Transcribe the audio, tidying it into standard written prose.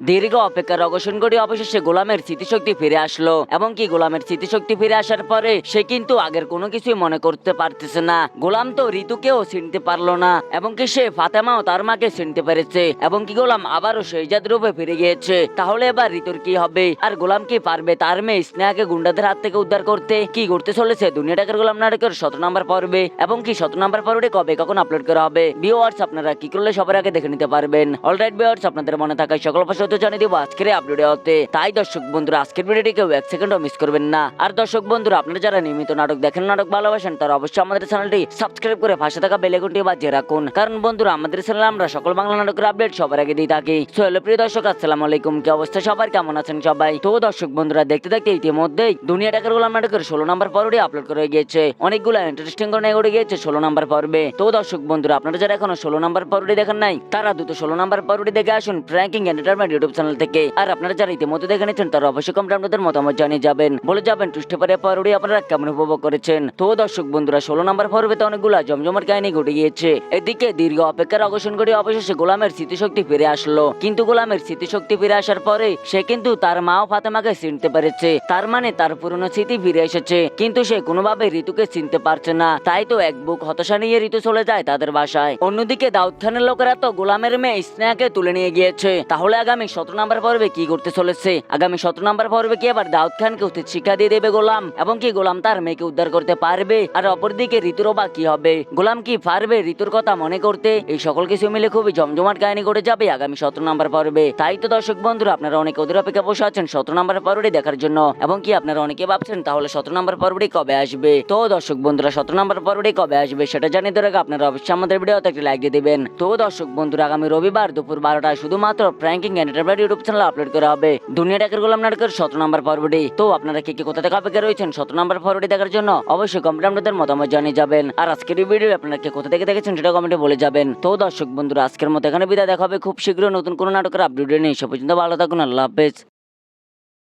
দীর্ঘ অপেক্ষার অবসান করে অবশেষে গোলামের স্মৃতিশক্তি ফিরে আসলো এবং কি গোলামের স্মৃতিশক্তি ফিরে আসার পরে সে কিন্তু আগের কোনো কিছুই মনে করতে পারতেছে না। গোলাম তো ঋতুকেও চিনতে পারলো না এবং কি সে ফাতেমাও তার মাকে চিনতে পেরেছে এবং কি গোলাম আবারও সেই জাত রূপে ফিরে গিয়েছে। তাহলে এবার ঋতুর কি হবে? আর গোলাম কি পারবে তার মেয়ে স্নেহাকে গুন্ডাদের হাত থেকে উদ্ধার করতে? কি করতে চলেছে দুনিয়া টাকার গোলাম নাটকের 17 নম্বর পর্বে এবং কি 17 নম্বর পর্বটি কবে কখন আপলোড করা হবে ভিউয়ার্স আপনারা কি করলে সবার আগে দেখে নিতে পারবেন। অলরাইট ভিউয়ার্স আপনাদের মনে থাকা সকল প্রশ্ন জানিয়ে দেবো আজকের আপলোডে হতে, তাই দর্শক বন্ধুরা আজকের ভিডিওটি কেউ 1 সেকেন্ডও মিস করবেন না। আর দর্শক বন্ধুরা আপনারা যারা নিয়মিত নাটক দেখেন, নাটক ভালোবাসেন, তারা অবশ্যই আমাদের চ্যানেলটি সাবস্ক্রাইব করে পাশে থাকা বেল আইকনটি বাজিয়ে রাখুন, কারণ বন্ধুরা আমাদের চ্যানেলে আমরা সকল বাংলা নাটকের আপডেট সবার আগে দিয়ে থাকি। সো হ্যালো প্রিয় দর্শক, আসসালামু আলাইকুম। কি অবস্থা সবার, কেমন আছেন সবাই? তো দর্শক বন্ধুরা দেখতে দেখতে ইতিমধ্যেই দুনিয়া টাকার গোলাম নাটকের 16 নম্বর পর্বটি আপলোড করে গিয়েছে। অনেকগুলো ইন্টারেস্টিং ঘটনা ঘটে গিয়েছে 16 নম্বর পর্বে। তো দর্শক বন্ধুরা আপনারা যারা এখনো 16 নম্বর পর্বটি দেখেন নাই, তারা দ্রুত 16 নম্বর পর্বটি দেখে আসুন প্র্যাঙ্কিং এন্টারটেইনমেন্ট ইউটিউব চ্যানেল থেকে। আর আপনারা যারা ইতিমধ্যে দেখে নিচ্ছেন তারা অবশ্যই কমেন্টে আপনাদের মতামত জানিয়ে যাবেন, বলে যাবেন টুস্টে পারে পর্বটি আপনারা কেমন উপভোগ করেছেন। তো দর্শক বন্ধুরা 16 নম্বর পর্বেতে অনেকগুলো জমজমার কাহিনী ঘটে গিয়েছে। এদিকে দীর্ঘ অপেক্ষার অবসান করে অবশেষে গোলামের স্মৃতিশক্তি ফিরে আসলো। কিন্তু গোলামের স্মৃতিশক্তি ফিরে আসার পরে সে কিন্তু তার মা ও ফাতেমাকে চিনতে পেরেছে। তার মানে তার পুরনো স্মৃতি ফিরে এসেছে, কিন্তু সে কোনোভাবে ঋতুকে চিনতে পারছে না। তাই তো এক বুক হতাশা নিয়ে ঋতু চলে যায় তাদের বাসায়। অন্যদিকে দাউদ খানের লোকেরা তো গোলামের মেয়ে স্নেহাকে তুলে নিয়ে গিয়েছে। তাহলে আগামী 17 নম্বর পর্বে কি করতে চলেছে? আগামী 17 নম্বর পর্বে কি আবার দাউদ খানকে উচিত শিক্ষা দিয়ে দেবে গোলাম এবং কি গোলাম তার মেয়েকে উদ্ধার করতে পারবে? আর অপরদিকে ঋতুরও বা কি হবে? গোলাম কি পারবে ঋতুর কথা মনে করতে? এই সকল কিছু মিলে খুবই জমজমাট কাহিনী ঘটে যাবে আগামী 17 নম্বর পর্বে। তাই তো দর্শক বন্ধুরা আপনারা অনেক অধীর অপেক্ষা বসে আছেন 17 নম্বর পর্বটি দেখার জন্য এবং কি আপনারা অনেকে ভাবছেন তাহলে 17 নম্বর পর্বটি কবে আসবে। তো দর্শক বন্ধুরা 17 নম্বর পর্বটি কবে আসবে সেটা জানিয়ে দেওয়ার আগে আপনারা অবশ্যই আমাদের ভিডিওতে একটি লাইক দিয়ে দিবেন। তো দর্শক বন্ধুরা আগামী রবিবার দুপুর 12টায় শুধুমাত্র প্র্যাঙ্কিং এন্টারটেইনমেন্ট ইউটিউব চ্যানেলে আপলোড করা হবে দুনিয়া টাকার গোলাম নাটকের 17 নম্বর পর্বটি। তো আপনারা কি কোথা থেকে অপেক্ষা রয়েছেন 17 নম্বর পর্বটি দেখার জন্য অবশ্যই কমেন্টে আপনাদের মতামত জানিয়ে যাবেন। আর আজকের এই ভিডিও আপনারা কে কোথা থেকে দেখেছেন সেটা কমেন্টে বলে যাবেন। তো দর্শক বন্ধুরা আজকের মতো এখানে বিদায়, দেখা হবে খুব শীঘ্রই নতুন কোনো নাটকের আপডেট নিয়ে। সে পর্যন্ত ভালো থাকুন, আল্লাহ হাফেজ।